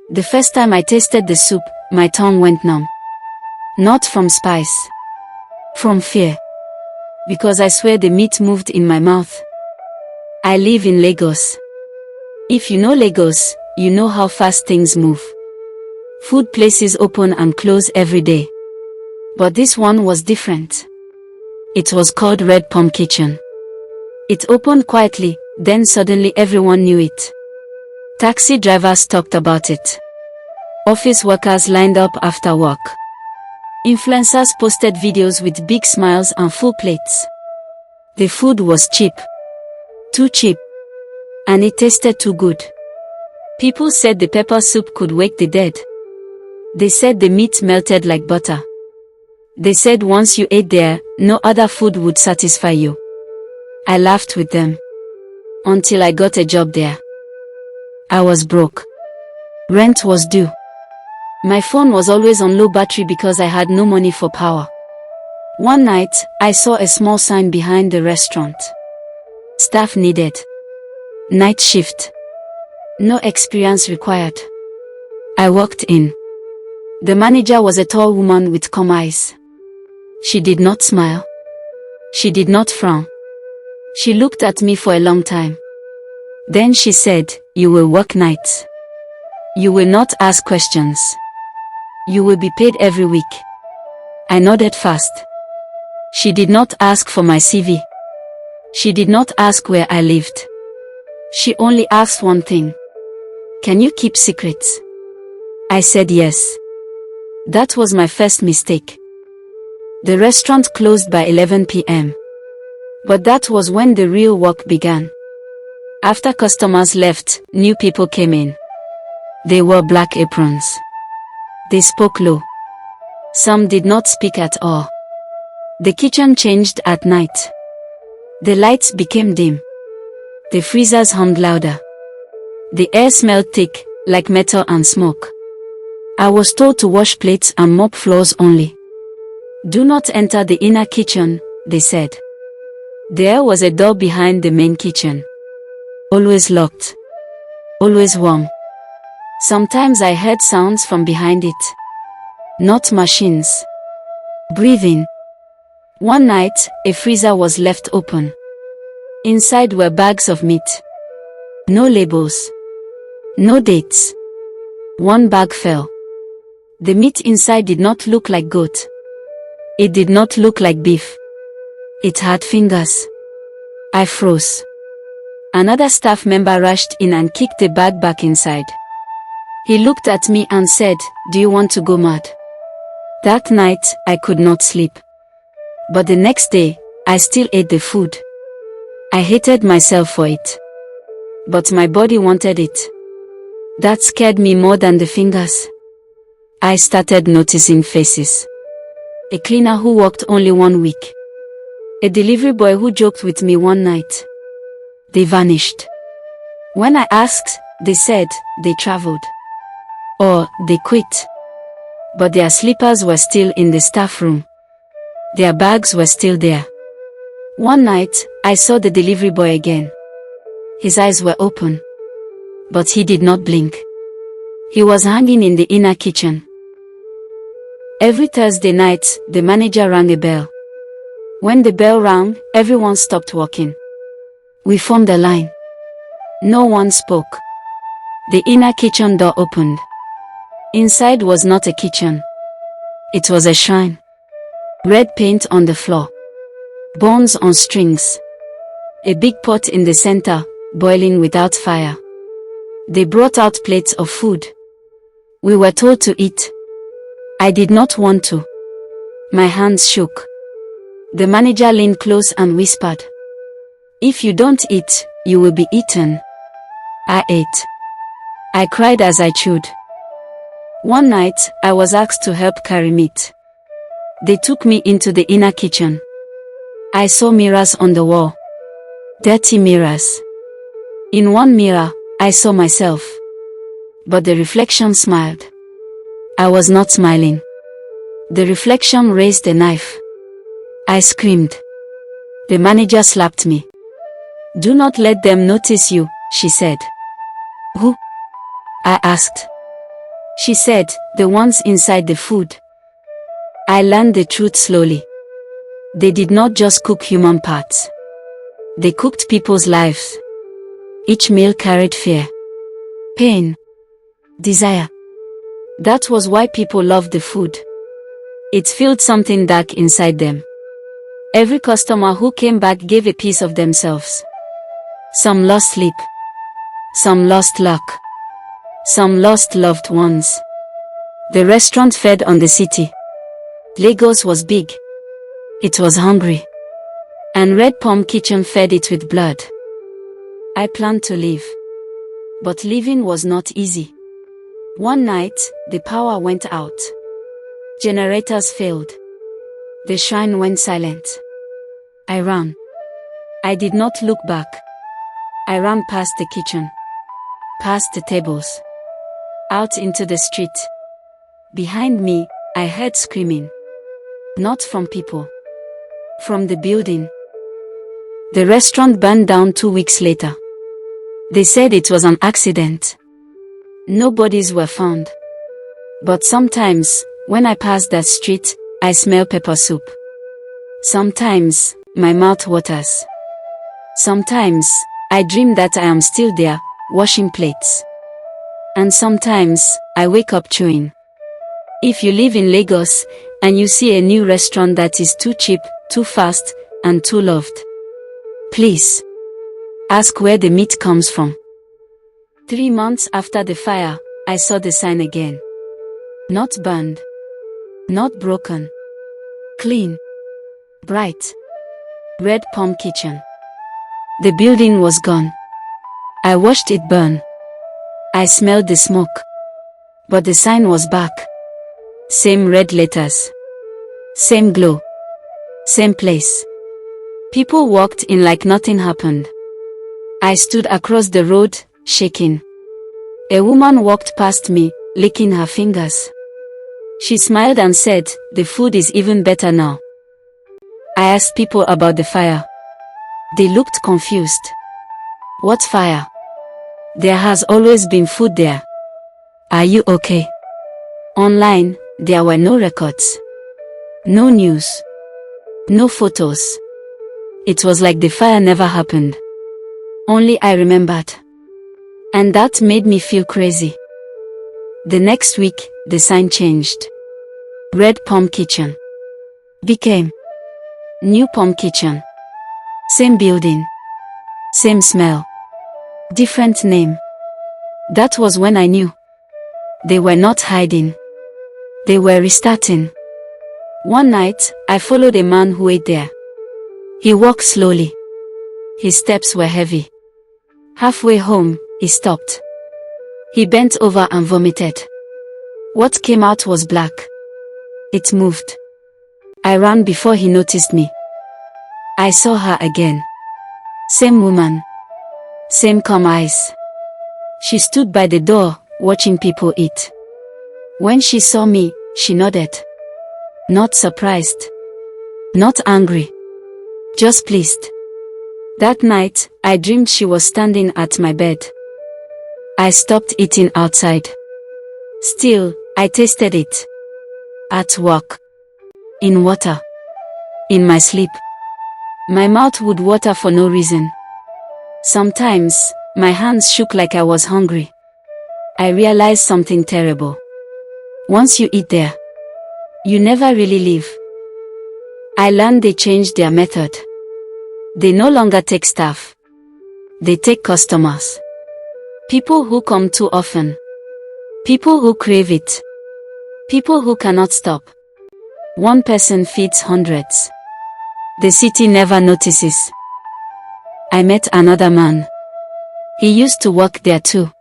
The first time I tasted the soup, my tongue went numb. Not from spice. From fear. Because I swear the meat moved in my mouth. I live in Lagos. If you know Lagos, you know how fast things move. Food places open and close every day. But this one was different. It was called Red Palm Kitchen. It opened quietly, then suddenly everyone knew it. Taxi drivers talked about it. Office workers lined up after work. Influencers posted videos with big smiles and full plates. The food was cheap. Too cheap. And it tasted too good. People said the pepper soup could wake the dead. They said the meat melted like butter. They said once you ate there, no other food would satisfy you. I laughed with them. Until I got a job there. I was broke. Rent was due. My phone was always on low battery because I had no money for power. One night, I saw a small sign behind the restaurant. Staff needed. Night shift. No experience required. I walked in. The manager was a tall woman with calm eyes. She did not smile. She did not frown. She looked at me for a long time. Then she said, "You will work nights. You will not ask questions. You will be paid every week." I nodded fast. She did not ask for my CV. She did not ask where I lived. She only asked one thing. "Can you keep secrets?" I said yes. That was my first mistake. The restaurant closed by 11 p.m. But that was when the real work began. After customers left, new people came in. They wore black aprons. They spoke low. Some did not speak at all. The kitchen changed at night. The lights became dim. The freezers hummed louder. The air smelled thick, like metal and smoke. I was told to wash plates and mop floors only. "Do not enter the inner kitchen," they said. There was a door behind the main kitchen. Always locked. Always warm. Sometimes I heard sounds from behind it. Not machines. Breathing. One night, a freezer was left open. Inside were bags of meat. No labels. No dates. One bag fell. The meat inside did not look like goat. It did not look like beef. It had fingers. I froze. Another staff member rushed in and kicked the bag back inside. He looked at me and said, "Do you want to go mad?" That night, I could not sleep. But the next day, I still ate the food. I hated myself for it. But my body wanted it. That scared me more than the fingers. I started noticing faces. A cleaner who worked only 1 week. A delivery boy who joked with me one night. They vanished. When I asked, they said, they traveled. Or, they quit. But their slippers were still in the staff room. Their bags were still there. One night, I saw the delivery boy again. His eyes were open. But he did not blink. He was hanging in the inner kitchen. Every Thursday night, the manager rang a bell. When the bell rang, everyone stopped working. We formed a line. No one spoke. The inner kitchen door opened. Inside was not a kitchen. It was a shrine. Red paint on the floor. Bones on strings. A big pot in the center, boiling without fire. They brought out plates of food. We were told to eat. I did not want to. My hands shook. The manager leaned close and whispered, "If you don't eat, you will be eaten." I ate. I cried as I chewed. One night, I was asked to help carry meat. They took me into the inner kitchen. I saw mirrors on the wall. Dirty mirrors. In one mirror, I saw myself. But the reflection smiled. I was not smiling. The reflection raised a knife. I screamed. The manager slapped me. "Do not let them notice you," she said. "Who?" I asked. She said, the ones inside the food. I learned the truth slowly. They did not just cook human parts. They cooked people's lives. Each meal carried fear, pain, desire. That was why people loved the food. It filled something dark inside them. Every customer who came back gave a piece of themselves. Some lost sleep. Some lost luck. Some lost loved ones. The restaurant fed on the city. Lagos was big. It was hungry. And Red Palm Kitchen fed it with blood. I planned to leave. But leaving was not easy. One night, the power went out. Generators failed. The shrine went silent. I ran. I did not look back. I ran past the kitchen. Past the tables. Out into the street. Behind me, I heard screaming. Not from people. From the building. The restaurant burned down 2 weeks later. They said it was an accident. No bodies were found. But sometimes, when I pass that street, I smell pepper soup. Sometimes, my mouth waters. Sometimes, I dream that I am still there, washing plates. And sometimes, I wake up chewing. If you live in Lagos, and you see a new restaurant that is too cheap, too fast, and too loved, please, ask where the meat comes from. 3 months after the fire, I saw the sign again. Not burned. Not broken. Clean. Bright. Red Palm Kitchen. The building was gone. I watched it burn. I smelled the smoke. But the sign was back. Same red letters. Same glow. Same place. People walked in like nothing happened. I stood across the road, shaking. A woman walked past me, licking her fingers. She smiled and said, "The food is even better now." I asked people about the fire. They looked confused. What fire? There has always been food there. Are you okay? Online, there were no records. No news. No photos. It was like the fire never happened. Only I remembered. And that made me feel crazy. The next week, the sign changed. Red Palm Kitchen became New Palm Kitchen. Same building. Same smell. Different name. That was when I knew. They were not hiding. They were restarting. One night, I followed a man who ate there. He walked slowly. His steps were heavy. Halfway home, he stopped. He bent over and vomited. What came out was black. It moved. I ran before he noticed me. I saw her again. Same woman. Same calm eyes. She stood by the door, watching people eat. When she saw me, she nodded. Not surprised. Not angry. Just pleased. That night, I dreamed she was standing at my bed. I stopped eating outside. Still, I tasted it. At work. In water. In my sleep. My mouth would water for no reason. Sometimes, my hands shook like I was hungry. I realized something terrible. Once you eat there, you never really leave. I learned they changed their method. They no longer take staff. They take customers. People who come too often. People who crave it. People who cannot stop. One person feeds hundreds. The city never notices. I met another man. He used to work there too.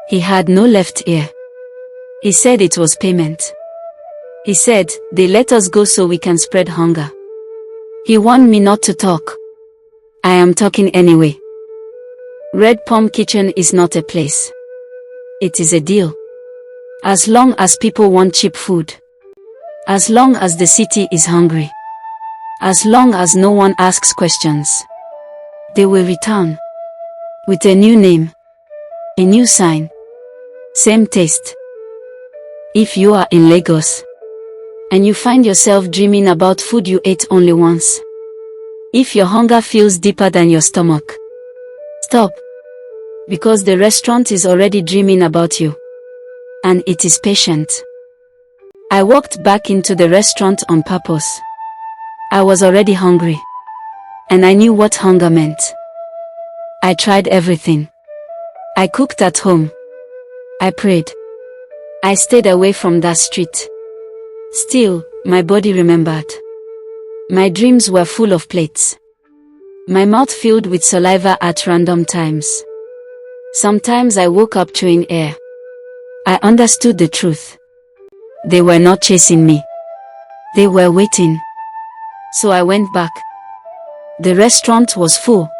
He had no left ear. He said it was payment. He said, "They let us go so we can spread hunger." He warned me not to talk. I am talking anyway. Red Palm Kitchen is not a place. It is a deal. As long as people want cheap food. As long as the city is hungry. As long as no one asks questions. They will return. With a new name. A new sign. Same taste. If you are in Lagos, and you find yourself dreaming about food you ate only once. If your hunger feels deeper than your stomach, stop. Because the restaurant is already dreaming about you. And it is patient. I walked back into the restaurant on purpose. I was already hungry. And I knew what hunger meant. I tried everything. I cooked at home. I prayed. I stayed away from that street. Still, my body remembered. My dreams were full of plates. My mouth filled with saliva at random times. Sometimes I woke up chewing air. I understood the truth. They were not chasing me. They were waiting. So I went back. The restaurant was full.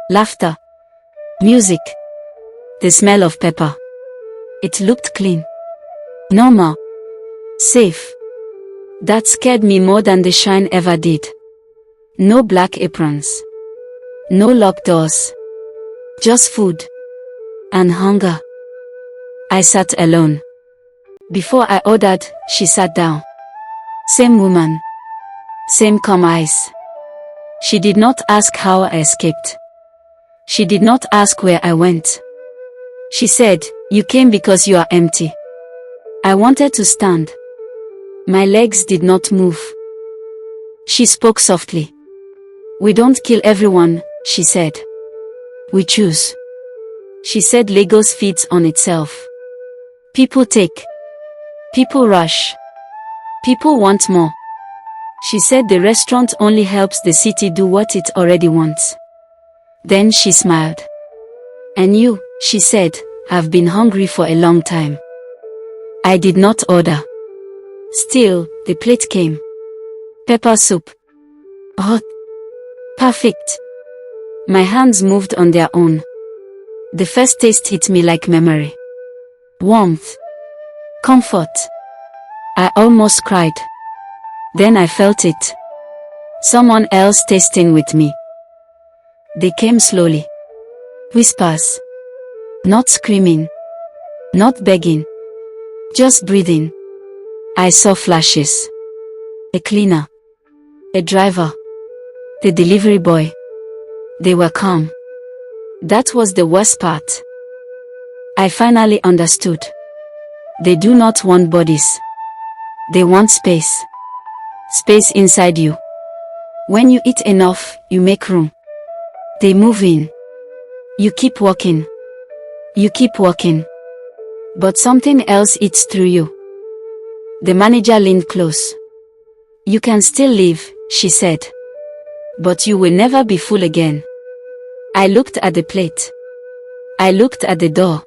Laughter. Music. The smell of pepper. It looked clean. Normal. Safe. That scared me more than the shrine ever did. No black aprons. No locked doors. Just food. And hunger. I sat alone. Before I ordered, she sat down. Same woman. Same calm eyes. She did not ask how I escaped. She did not ask where I went. She said, "You came because you are empty." I wanted to stand. My legs did not move. She spoke softly. "We don't kill everyone," she said. "We choose." She said Lagos feeds on itself. People take. People rush. People want more. She said the restaurant only helps the city do what it already wants. Then she smiled. "And you," she said, "have been hungry for a long time." I did not order. Still, the plate came. Pepper soup. Hot. Perfect. My hands moved on their own. The first taste hit me like memory. Warmth. Comfort. I almost cried. Then I felt it. Someone else tasting with me. They came slowly. Whispers. Not screaming. Not begging. Just breathing. I saw flashes. A cleaner. A driver. The delivery boy. They were calm. That was the worst part. I finally understood. They do not want bodies. They want space. Space inside you. When you eat enough, you make room. They move in. You keep walking. You keep walking. But something else eats through you. The manager leaned close. "You can still leave," she said. "But you will never be full again." I looked at the plate. I looked at the door.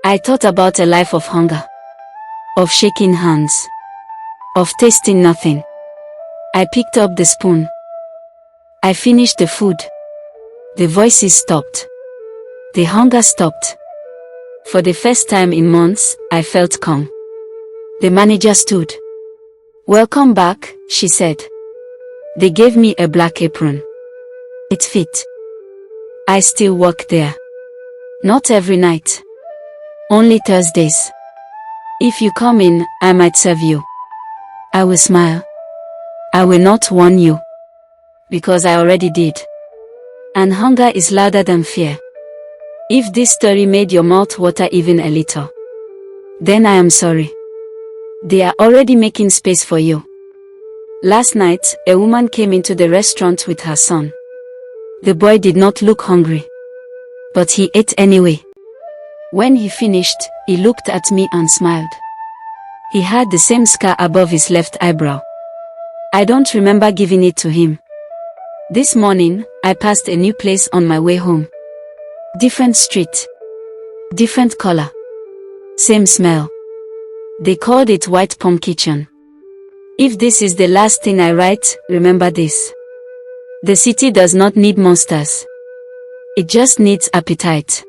I thought about a life of hunger. Of shaking hands. Of tasting nothing. I picked up the spoon. I finished the food. The voices stopped. The hunger stopped. For the first time in months, I felt calm. The manager stood. "Welcome back," she said. They gave me a black apron. It fit. I still work there. Not every night. Only Thursdays. If you come in, I might serve you. I will smile. I will not warn you. Because I already did. And hunger is louder than fear. If this story made your mouth water even a little, then I am sorry. They are already making space for you. Last night, a woman came into the restaurant with her son. The boy did not look hungry. But he ate anyway. When he finished, he looked at me and smiled. He had the same scar above his left eyebrow. I don't remember giving it to him. This morning, I passed a new place on my way home. Different street. Different color. Same smell. They called it White Palm Kitchen. If this is the last thing I write, remember this. The city does not need monsters. It just needs appetite.